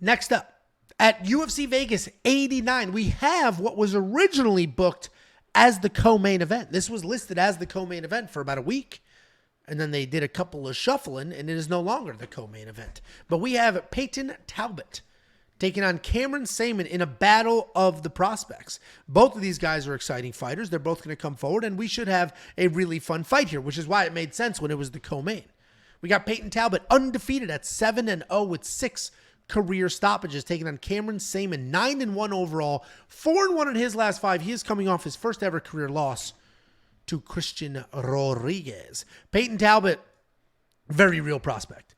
Next up, at UFC Vegas 89, we have what was originally booked as the co-main event. This was listed as the co-main event for about a week, and then they did a couple of shuffling, and it is no longer the co-main event. But we have Payton Talbott taking on Cameron Saaiman in a battle of the prospects. Both of these guys are exciting fighters. They're both going to come forward, and we should have a really fun fight here, which is why it made sense when it was the co-main. We got Payton Talbott undefeated at 7-0 with 6 career stoppages, taking on Cameron Saaiman, 9-1 overall, 4-1 in his last 5. He is coming off his first ever career loss to Christian Rodriguez. Payton Talbott, very real prospect.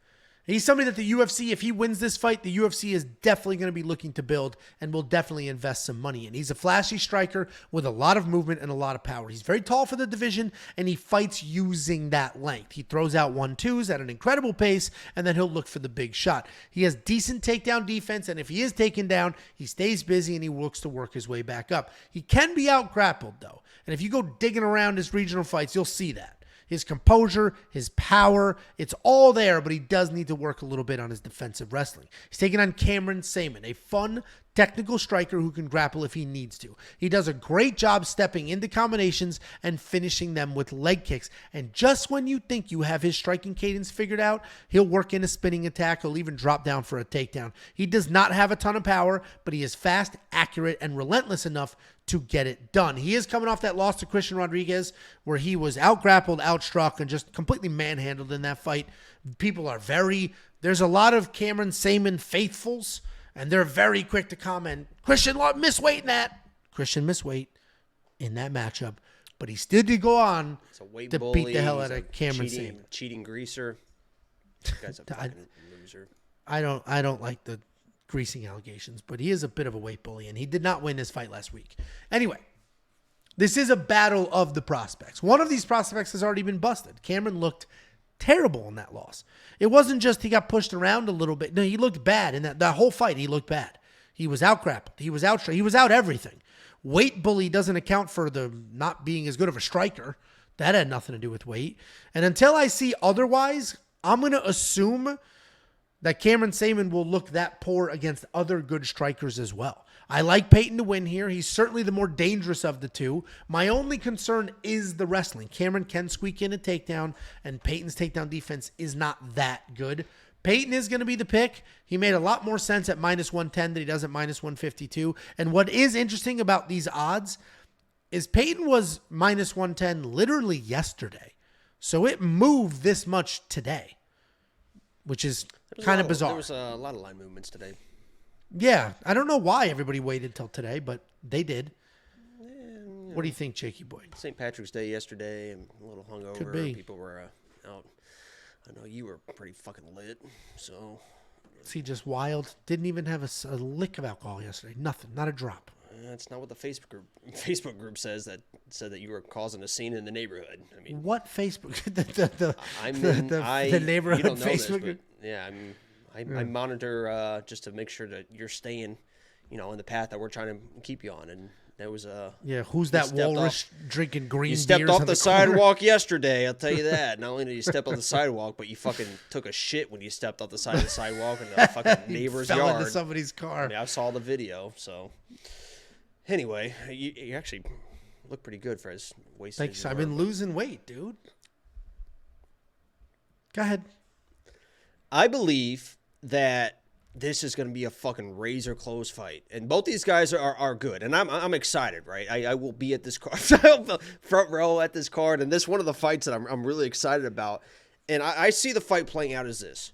He's somebody that the UFC, if he wins this fight, the UFC is definitely going to be looking to build and will definitely invest some money in. He's a flashy striker with a lot of movement and a lot of power. He's very tall for the division, and he fights using that length. He throws out 1-2s at an incredible pace, and then he'll look for the big shot. He has decent takedown defense, and if he is taken down, he stays busy and he looks to work his way back up. He can be out-grappled, though, and if you go digging around his regional fights, you'll see that. His composure, his power, it's all there, but he does need to work a little bit on his defensive wrestling. He's taking on Cameron Saaiman, a fun, technical striker who can grapple if he needs to. He does a great job stepping into combinations and finishing them with leg kicks. And just when you think you have his striking cadence figured out, he'll work in a spinning attack. He'll even drop down for a takedown. He does not have a ton of power, but he is fast, accurate, and relentless enough to get it done. He is coming off that loss to Christian Rodriguez, where he was out-grappled, outstruck, and just completely manhandled in that fight. There's a lot of Cameron Saaiman faithfuls, and they're very quick to comment, Christian missed weight in that. Christian missed weight in that matchup, but he still did go on to beat the hell out of Cameron Saaiman. Cheating greaser. That guy's a fucking loser. I don't like the greasing allegations, but he is a bit of a weight bully, and he did not win this fight last week. Anyway, this is a battle of the prospects. One of these prospects has already been busted. Cameron looked terrible in that loss. It wasn't just he got pushed around a little bit. No, he looked bad in that whole fight. He looked bad. He was out-grappled. He was out everything. Weight bully doesn't account for the not being as good of a striker. That had nothing to do with weight. And until I see otherwise, I'm going to assume that Cameron Saaiman will look that poor against other good strikers as well. I like Payton to win here. He's certainly the more dangerous of the two. My only concern is the wrestling. Cameron can squeak in a takedown, and Payton's takedown defense is not that good. Payton is going to be the pick. He made a lot more sense at -110 than he does at -152. And what is interesting about these odds is Payton was -110 literally yesterday. So it moved this much today, which is kind of bizarre. There was a lot of line movements today. Yeah, I don't know why everybody waited till today, but they did. Yeah, what do you think, Jakey boy? St. Patrick's Day yesterday, and a little hungover. Could be. People were out. I know you were pretty fucking lit, so. Is he just wild? Didn't even have a lick of alcohol yesterday. Nothing, not a drop. That's not what the Facebook group said that you were causing a scene in the neighborhood. I mean, what Facebook? the neighborhood you don't know Facebook this, but yeah, I monitor just to make sure that you're staying, in the path that we're trying to keep you on. And there was who's that walrus drinking green beers? You stepped off the sidewalk yesterday. I'll tell you that. Not only did you step off the sidewalk, but you fucking took a shit when you stepped off the side of the sidewalk in the fucking neighbor's fell yard. Into somebody's car. I mean, I saw the video. So anyway, you actually look pretty good for as wasted. Thanks. I've been losing weight, dude. Go ahead. I believe that this is going to be a fucking razor close fight, and both these guys are good, and I'm excited, right? I will be at this card, front row at this card, and this is one of the fights that I'm really excited about, and I see the fight playing out as this.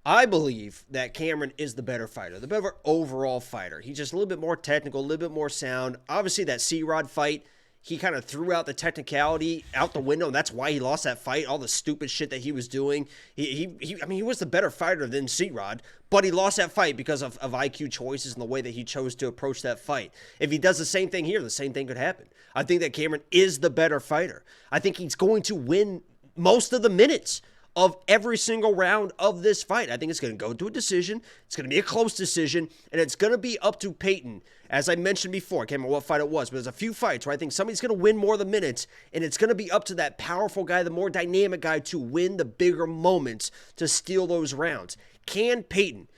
I believe that Cameron is the better fighter, the better overall fighter. He's just a little bit more technical, a little bit more sound. Obviously, that C-Rod fight, he kind of threw out the technicality out the window, and that's why he lost that fight, all the stupid shit that he was doing. He was the better fighter than C-Rod, but he lost that fight because of IQ choices and the way that he chose to approach that fight. If he does the same thing here, the same thing could happen. I think that Cameron is the better fighter. I think he's going to win most of the minutes of every single round of this fight. I think it's going to go to a decision. It's going to be a close decision, and it's going to be up to Payton. As I mentioned before, I can't remember what fight it was, but there's a few fights where I think somebody's going to win more of the minutes, and it's going to be up to that powerful guy, the more dynamic guy, to win the bigger moments to steal those rounds. Can Payton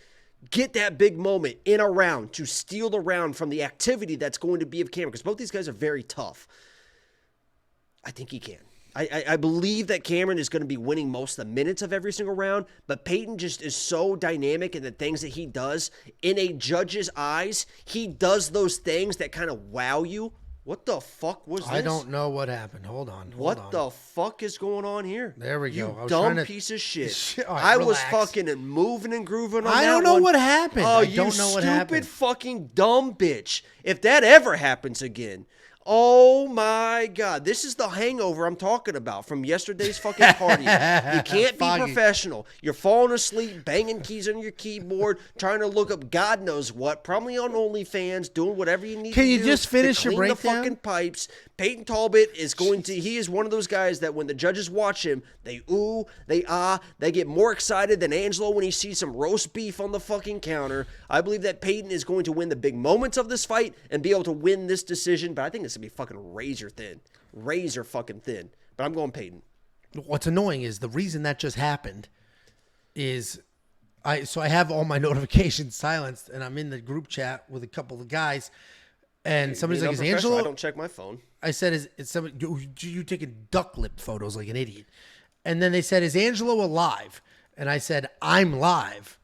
get that big moment in a round to steal the round from the activity that's going to be of Cameron, because both these guys are very tough. I think he can. I believe that Cameron is going to be winning most of the minutes of every single round, but Payton just is so dynamic in the things that he does. In a judge's eyes, he does those things that kind of wow you. What the fuck was this? I don't know what happened. Hold on. What the fuck is going on here? There we go. You dumb piece of shit. All right, I relax. was fucking and moving and grooving on that I don't know one. what happened. Oh, I you don't know what happened. stupid fucking dumb bitch. If that ever happens again, oh my God. This is the hangover I'm talking about from yesterday's fucking party. You can't be professional. You're falling asleep, banging keys on your keyboard, trying to look up God knows what, probably on OnlyFans, doing whatever you need to do. Can you just finish your breakdown? The fucking pipes. Payton Talbott is going to, he is one of those guys that when the judges watch him, they ooh, they ah, they get more excited than Angelo when he sees some roast beef on the fucking counter. I believe that Payton is going to win the big moments of this fight and be able to win this decision, but I think this will be fucking razor thin. Razor fucking thin. But I'm going Payton. What's annoying is the reason that just happened is I have all my notifications silenced and I'm in the group chat with a couple of guys and somebody's like, is Angelo? I don't check my phone. I said, is somebody, you taking duck lip photos like an idiot? And then they said, is Angelo alive? And I said, I'm live.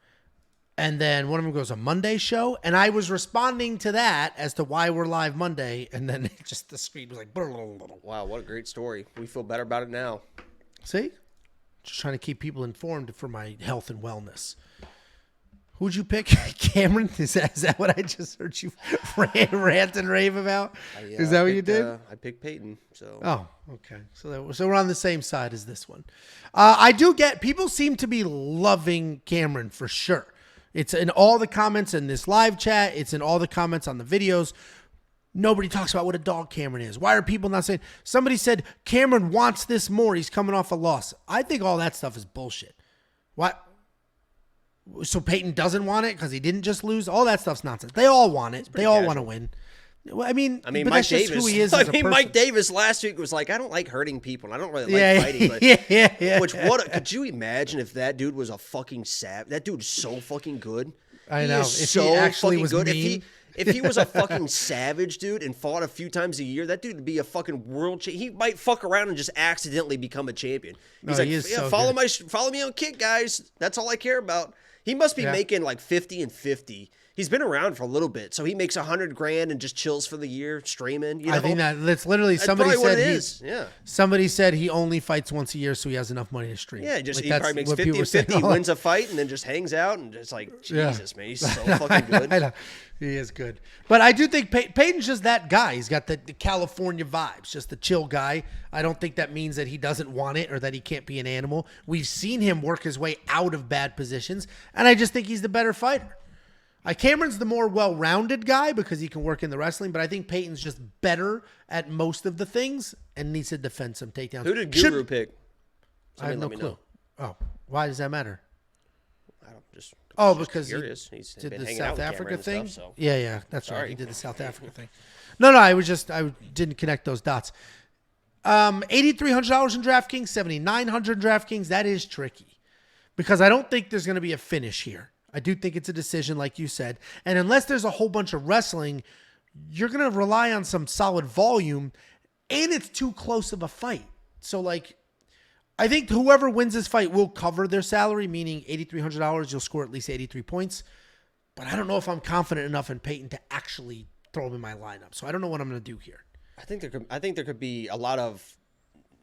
And then one of them goes, a Monday show? And I was responding to that as to why we're live Monday. And then just the screen was like, wow, what a great story. We feel better about it now. See? Just trying to keep people informed for my health and wellness. Who'd you pick? Cameron? Is that what I just heard you rant and rave about? Is that what you did? I picked Payton. So. Oh, okay. So we're on the same side as this one. I do get, people seem to be loving Cameron for sure. It's in all the comments in this live chat. It's in all the comments on the videos. Nobody talks about what a dog Cameron is. Why are people not saying? Somebody said Cameron wants this more. He's coming off a loss. I think all that stuff is bullshit. What? So Payton doesn't want it because he didn't just lose? All that stuff's nonsense. They all want it. They all want to win. Well, I mean, Mike Davis. Who he is Mike Davis last week was like, I don't like hurting people. I don't really like fighting. But yeah. Could you imagine if that dude was a fucking sap? That dude's so fucking good. I know. If he actually was good. If he was a fucking savage dude and fought a few times a year, that dude would be a fucking world champion. He might fuck around and just accidentally become a champion. He's follow me on Kick, guys. That's all I care about. He must be making like 50 and 50. He's been around for a little bit, so he makes $100,000 and just chills for the year, streaming. You know? I think that's literally somebody said. What it is. Yeah. Somebody said he only fights once a year, so he has enough money to stream. Yeah, he probably makes 50 and 50, wins a fight, and then just hangs out and just like Jesus, man, he's so fucking good. I know. He is good, but I do think Payton's just that guy. He's got the California vibes, just the chill guy. I don't think that means that he doesn't want it or that he can't be an animal. We've seen him work his way out of bad positions, and I just think he's the better fighter. Cameron's the more well-rounded guy because he can work in the wrestling, but I think Payton's just better at most of the things and needs to defend some takedowns. Who did Guru pick? I have no clue. Oh, why does that matter? I don't just. Oh, because he did the South Africa thing? Stuff, so. Yeah, that's right. He did the South Africa thing. No, I didn't connect those dots. $8,300 in DraftKings, $7,900 in DraftKings. That is tricky because I don't think there's going to be a finish here. I do think it's a decision, like you said. And unless there's a whole bunch of wrestling, you're going to rely on some solid volume, and it's too close of a fight. So, I think whoever wins this fight will cover their salary, meaning $8,300, you'll score at least 83 points. But I don't know if I'm confident enough in Payton to actually throw him in my lineup. So I don't know what I'm going to do here. I think there could be a lot of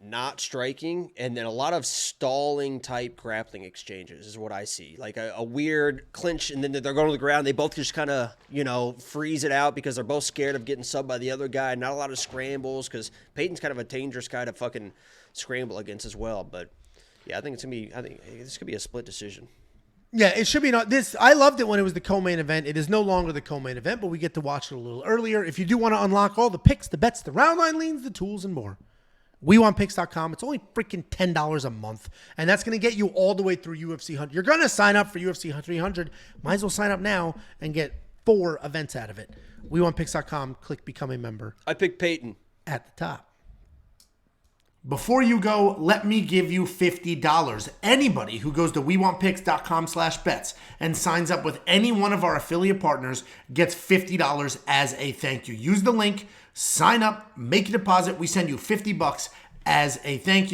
not striking and then a lot of stalling type grappling exchanges is what I see. Like a weird clinch, and then they're going to the ground. They both just kind of, freeze it out because they're both scared of getting subbed by the other guy. Not a lot of scrambles because Payton's kind of a dangerous guy to fucking scramble against as well. But yeah, I think this could be a split decision. Yeah, it should be not this. I loved it when it was the co-main event. It is no longer the co-main event, but we get to watch it a little earlier. If you do want to unlock all the picks, the bets, the round line leans, the tools, and more, WeWantPicks.com. It's only freaking $10 a month, and that's going to get you all the way through UFC 100. You're going to sign up for UFC 300. Might as well sign up now and get 4 events out of it. WeWantPicks.com. Click Become a Member. I picked Payton. At the top. Before you go, let me give you $50. Anybody who goes to wewantpicks.com/bets and signs up with any one of our affiliate partners gets $50 as a thank you. Use the link, sign up, make a deposit. We send you $50 as a thank you.